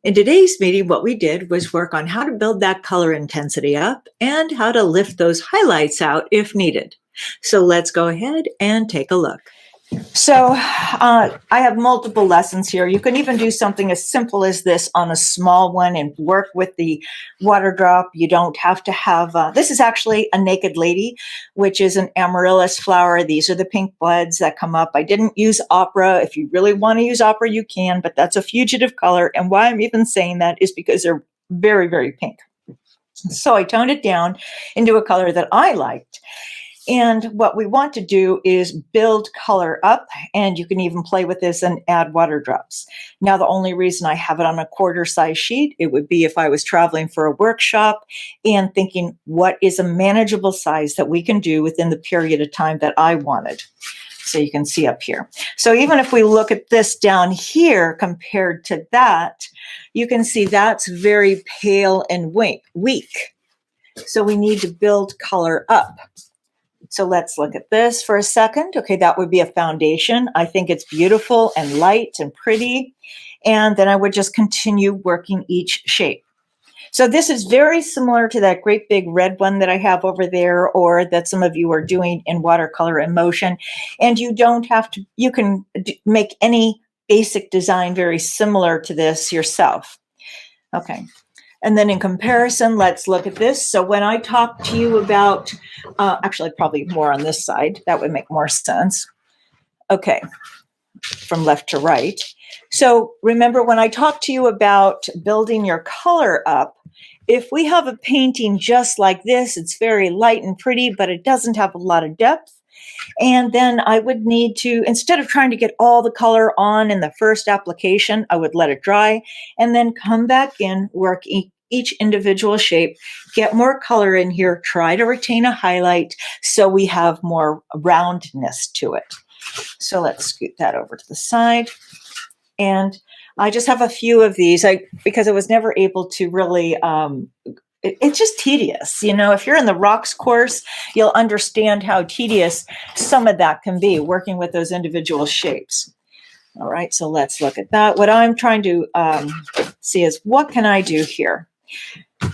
In today's meeting, what we did was work on how to build that color intensity up and how to lift those highlights out if needed. So let's go ahead and take a look. So I have multiple lessons here. You can even do something as simple as this on a small one and work with the water drop. You don't have to have, this is actually a naked lady, which is an amaryllis flower. These are the pink buds that come up. I didn't use opera. If you really want to use opera, you can, but that's a fugitive color. And why I'm even saying that is because they're very, very pink. So I toned it down into a color that I liked. And what we want to do is build color up, and you can even play with this and add water drops. Now, the only reason I have it on a quarter size sheet, it would be if I was traveling for a workshop and thinking, what is a manageable size that we can do within the period of time that I wanted? So you can see up here. So even if we look at this down here compared to that, you can see that's very pale and weak. So we need to build color up. So let's look at this for a second. Okay, that would be a foundation. I think it's beautiful and light and pretty. And then I would just continue working each shape. So this is very similar to that great big red one that I have over there, or that some of you are doing in Watercolor in Motion. And you don't have to, you can make any basic design very similar to this yourself. Okay. And then in comparison, let's look at this. So when I talk to you about, actually probably more on this side, that would make more sense. Okay, from left to right. So remember when I talk to you about building your color up, if we have a painting just like this, it's very light and pretty, but it doesn't have a lot of depth. And then I would need to, instead of trying to get all the color on in the first application, I would let it dry and then come back in, work each individual shape, get more color in here, try to retain a highlight so we have more roundness to it. So let's scoot that over to the side. And I just have a few of these because I was never able to really it's just tedious. You know, if you're in the rocks course, you'll understand how tedious some of that can be, working with those individual shapes. All right, so let's look at that. What I'm trying to see is, what can I do here?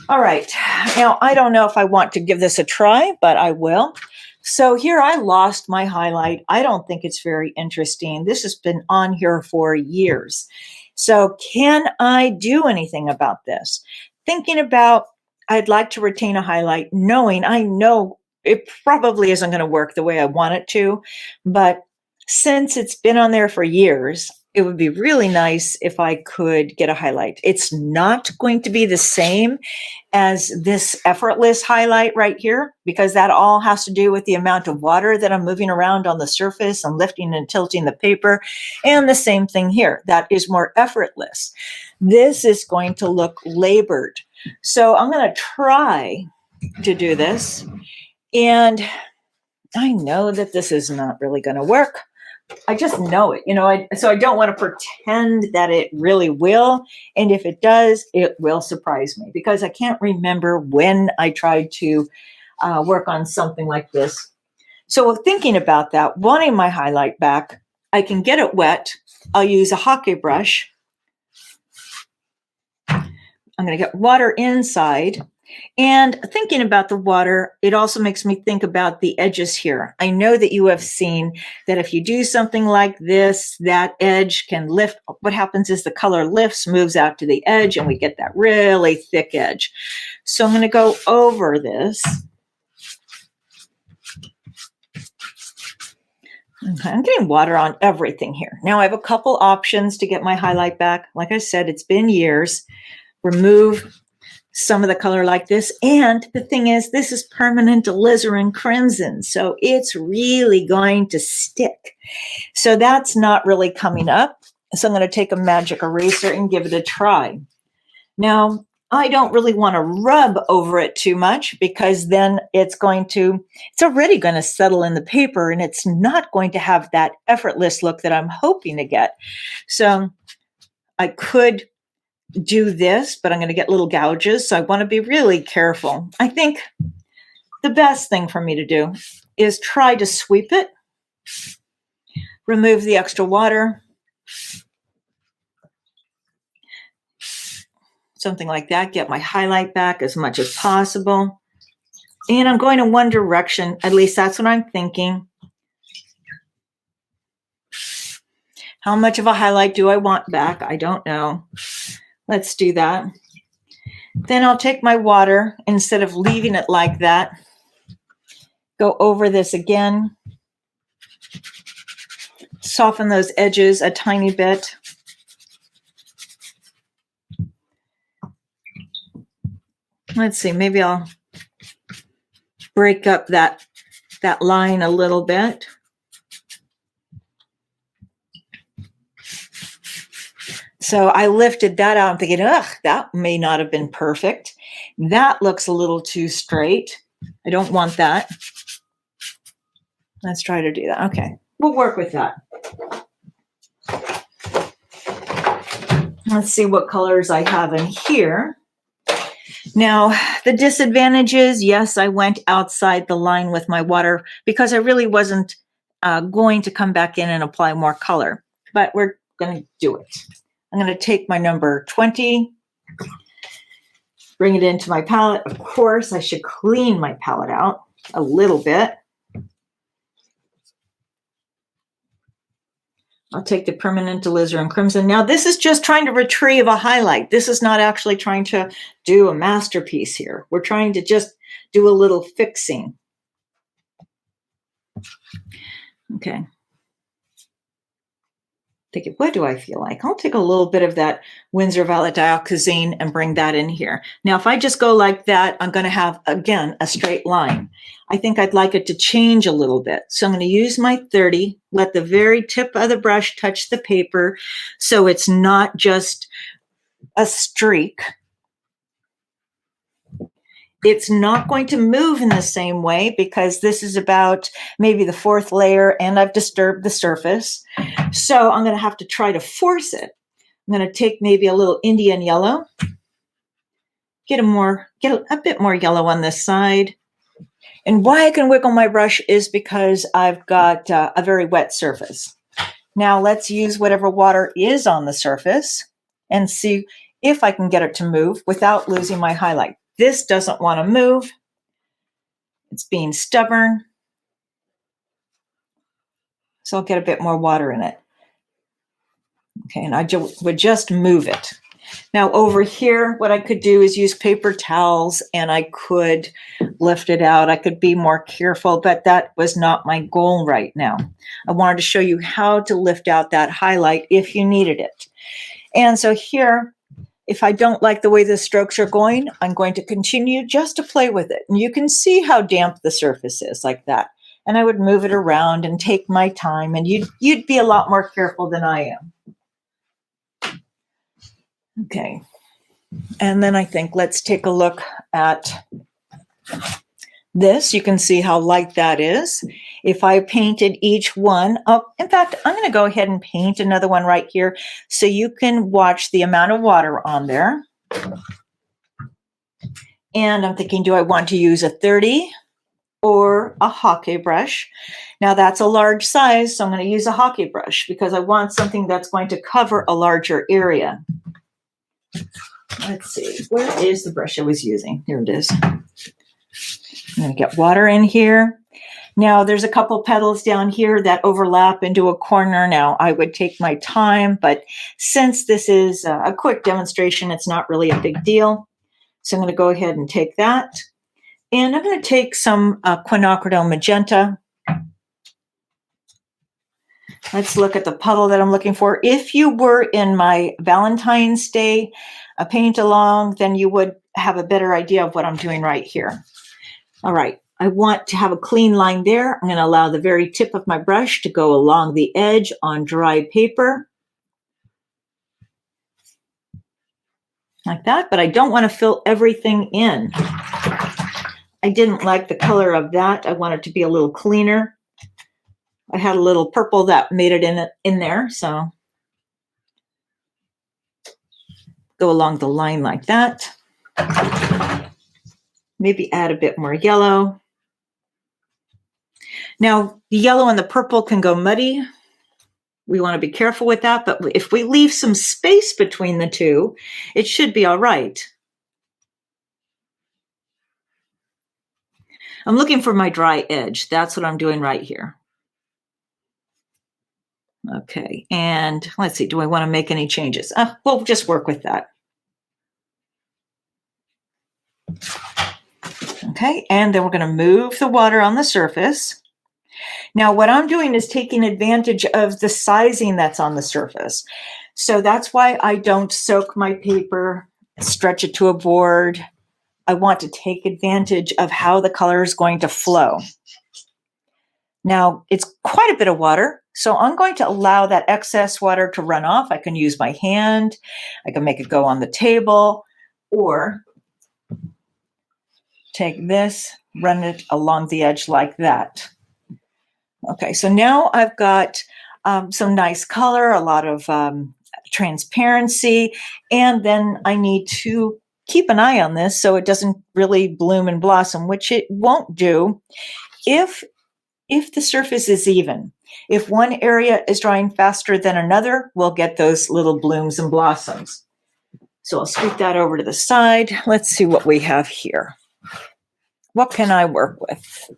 All right, now I don't know if I want to give this a try, but I will. So here I lost my highlight. I don't think it's very interesting. This has been on here for years. So can I do anything about this? Thinking about, I'd like to retain a highlight, knowing I know it probably isn't going to work the way I want it to, but since it's been on there for years, it would be really nice if I could get a highlight. It's not going to be the same as this effortless highlight right here, because that all has to do with the amount of water that I'm moving around on the surface and lifting and tilting the paper. And the same thing here, that is more effortless. This is going to look labored. So I'm going to try to do this. And I know that this is not really going to work. I just know it, you know, so I don't want to pretend that it really will. And if it does, it will surprise me, because I can't remember when I tried to work on something like this. So thinking about that, wanting my highlight back, I can get it wet. I'll use a hockey brush. I'm going to get water inside. And thinking about the water, it also makes me think about the edges here. I know that you have seen that if you do something like this, that edge can lift. What happens is the color lifts, moves out to the edge, and we get that really thick edge. So I'm going to go over this. Okay, I'm getting water on everything here. Now I have a couple options to get my highlight back. Like I said, it's been years. Remove some of the color like this. And the thing is, this is permanent alizarin crimson, so it's really going to stick. So that's not really coming up. So I'm going to take a magic eraser and give it a try. Now, I don't really want to rub over it too much, because then it's already going to settle in the paper, and it's not going to have that effortless look that I'm hoping to get. So I could do this, but I'm going to get little gouges, so I want to be really careful. I think the best thing for me to do is try to sweep it, remove the extra water, something like that, get my highlight back as much as possible. And I'm going in one direction, at least that's what I'm thinking. How much of a highlight do I want back? I don't know. Let's do that. Then I'll take my water, instead of leaving it like that, go over this again, soften those edges a tiny bit. Let's see, maybe I'll break up that line a little bit. So I lifted that out. I'm thinking, ugh, that may not have been perfect. That looks a little too straight. I don't want that. Let's try to do that. Okay, we'll work with that. Let's see what colors I have in here. Now, the disadvantage is, yes, I went outside the line with my water because I really wasn't going to come back in and apply more color, but we're going to do it. I'm going to take my number 20, bring it into my palette. Of course, I should clean my palette out a little bit. I'll take the permanent alizarin crimson. Now, this is just trying to retrieve a highlight. This is not actually trying to do a masterpiece here. We're trying to just do a little fixing. Okay. What do I feel like? I'll take a little bit of that Winsor Violet Dialkazine and bring that in here. Now, if I just go like that, I'm going to have, again, a straight line. I think I'd like it to change a little bit. So I'm going to use my 30, let the very tip of the brush touch the paper so it's not just a streak. It's not going to move in the same way because this is about maybe the fourth layer and I've disturbed the surface. So I'm going to have to try to force it. I'm going to take maybe a little Indian yellow, get a bit more yellow on this side. And why I can wiggle my brush is because I've got a very wet surface. Now let's use whatever water is on the surface and see if I can get it to move without losing my highlight. This doesn't want to move. It's being stubborn. So I'll get a bit more water in it. Okay, and I would just move it. Now over here, what I could do is use paper towels and I could lift it out. I could be more careful, but that was not my goal right now. I wanted to show you how to lift out that highlight if you needed it. And so here, if I don't like the way the strokes are going, I'm going to continue just to play with it. And you can see how damp the surface is like that. And I would move it around and take my time, and you'd be a lot more careful than I am. Okay. And then I think let's take a look at this. You can see how light that is. If I painted each one, in fact, I'm going to go ahead and paint another one right here so you can watch the amount of water on there. And I'm thinking, do I want to use a 30 or a hockey brush? Now that's a large size, so I'm going to use a hockey brush because I want something that's going to cover a larger area. Let's see, where is the brush I was using? Here it is. I'm going to get water in here. Now there's a couple petals down here that overlap into a corner. Now I would take my time, but since this is a quick demonstration, it's not really a big deal. So I'm going to go ahead and take that. And I'm going to take some quinacridone magenta. Let's look at the puddle that I'm looking for. If you were in my Valentine's Day paint along, then you would have a better idea of what I'm doing right here. All right, I want to have a clean line there. I'm going to allow the very tip of my brush to go along the edge on dry paper. Like that, but I don't want to fill everything in. I didn't like the color of that. I want it to be a little cleaner. I had a little purple that made it in there, so go along the line like that. Maybe add a bit more yellow. Now, the yellow and the purple can go muddy. We want to be careful with that, but if we leave some space between the two, it should be all right. I'm looking for my dry edge. That's what I'm doing right here. Okay, and let's see, do I want to make any changes? We'll just work with that. Okay, and then we're going to move the water on the surface. Now, what I'm doing is taking advantage of the sizing that's on the surface. So that's why I don't soak my paper, stretch it to a board. I want to take advantage of how the color is going to flow. Now, it's quite a bit of water, so I'm going to allow that excess water to run off. I can use my hand, I can make it go on the table, or take this, run it along the edge like that. Okay, so now I've got some nice color, a lot of transparency, and then I need to keep an eye on this so it doesn't really bloom and blossom, which it won't do if the surface is even. If one area is drying faster than another, we'll get those little blooms and blossoms. So I'll scoot that over to the side. Let's see what we have here. What can I work with?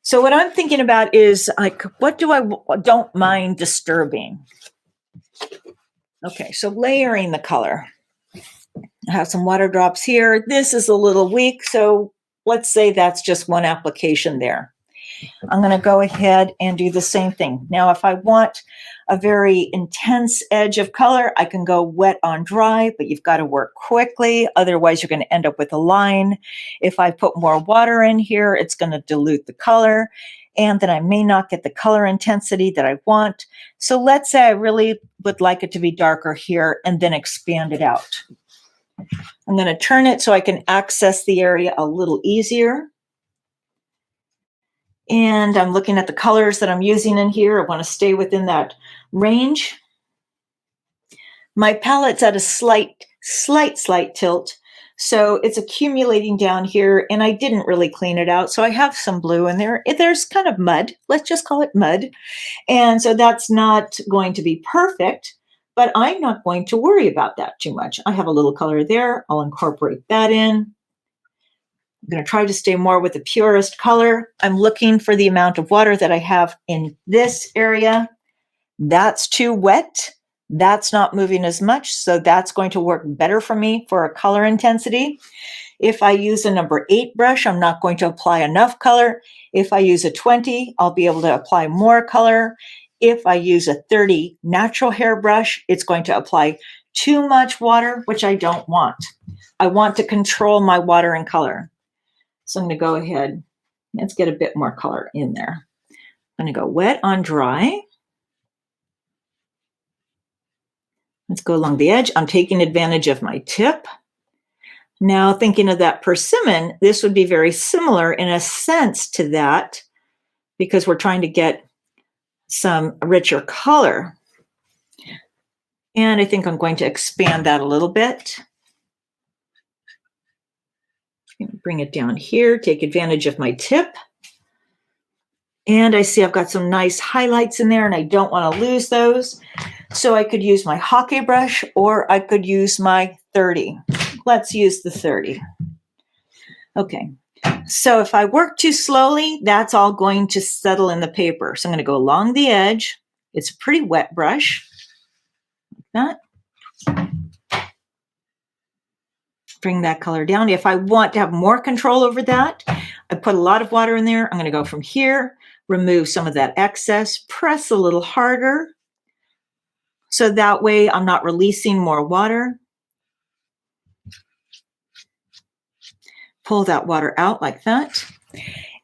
So what I'm thinking about is like, what do I don't mind disturbing? Okay, so layering the color. I have some water drops here. This is a little weak, so let's say that's just one application there. I'm going to go ahead and do the same thing. Now, if I want a very intense edge of color, I can go wet on dry, but you've got to work quickly. Otherwise, you're going to end up with a line. If I put more water in here, it's going to dilute the color, and then I may not get the color intensity that I want. So let's say I really would like it to be darker here and then expand it out. I'm going to turn it so I can access the area a little easier. And I'm looking at the colors that I'm using in here. I want to stay within that range. My palette's at a slight tilt, so it's accumulating down here, and I didn't really clean it out. So I have some blue in there. There's kind of mud. Let's just call it mud. And so that's not going to be perfect, but I'm not going to worry about that too much. I have a little color there. I'll incorporate that in. I'm going to try to stay more with the purest color. I'm looking for the amount of water that I have in this area. That's too wet. That's not moving as much, so that's going to work better for me for a color intensity. If I use a number 8 brush, I'm not going to apply enough color. If I use a 20, I'll be able to apply more color. If I use a 30 natural hair brush, it's going to apply too much water, which I don't want. I want to control my water and color. So I'm going to go ahead, let's get a bit more color in there. I'm going to go wet on dry. Let's go along the edge. I'm taking advantage of my tip. Now thinking of that persimmon, this would be very similar in a sense to that because we're trying to get some richer color. And I think I'm going to expand that a little bit. Bring it down here, take advantage of my tip. And I see I've got some nice highlights in there and I don't want to lose those. So I could use my hockey brush or I could use my 30. Let's use the 30. Okay, so if I work too slowly, that's all going to settle in the paper. So I'm going to go along the edge. It's a pretty wet brush. Like that. Bring that color down. If I want to have more control over that, I put a lot of water in there. I'm going to go from here, remove some of that excess, press a little harder. So that way I'm not releasing more water. Pull that water out like that.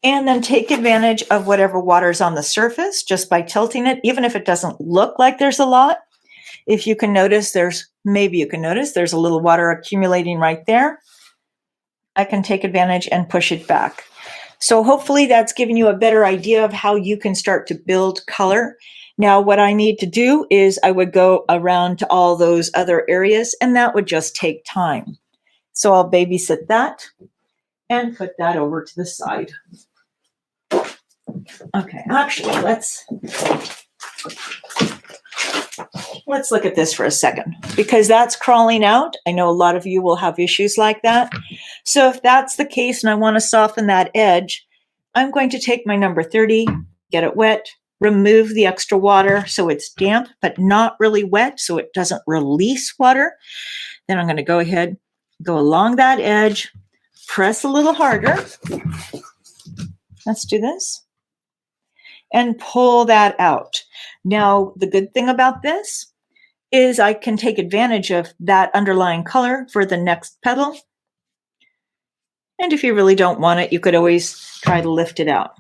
And then take advantage of whatever water is on the surface just by tilting it, even if it doesn't look like there's a lot. If you can notice, maybe you can notice there's a little water accumulating right there. I can take advantage and push it back. So hopefully that's giving you a better idea of how you can start to build color. Now, what I need to do is I would go around to all those other areas, and that would just take time. So I'll babysit that and put that over to the side. Okay, actually, let's look at this for a second, because that's crawling out. I know a lot of you will have issues like that. So if that's the case and I want to soften that edge, I'm going to take my number 30, get it wet, remove the extra water so it's damp, but not really wet, so it doesn't release water. Then I'm going to go ahead, go along that edge, press a little harder. Let's do this. And pull that out. Now, the good thing about this is I can take advantage of that underlying color for the next petal. And if you really don't want it, you could always try to lift it out.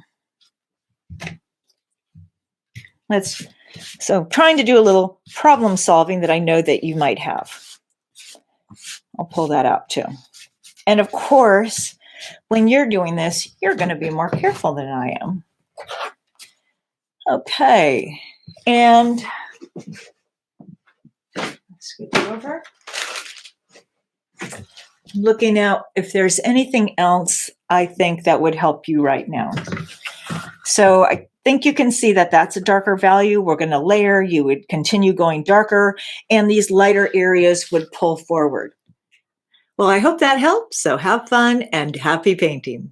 So trying to do a little problem solving that I know that you might have. I'll pull that out too. And of course, when you're doing this, you're going to be more careful than I am. Okay, and let's scoot it over. Looking out if there's anything else I think that would help you right now. So I think you can see that that's a darker value. We're going to layer. You would continue going darker, and these lighter areas would pull forward. Well, I hope that helps. So have fun and happy painting.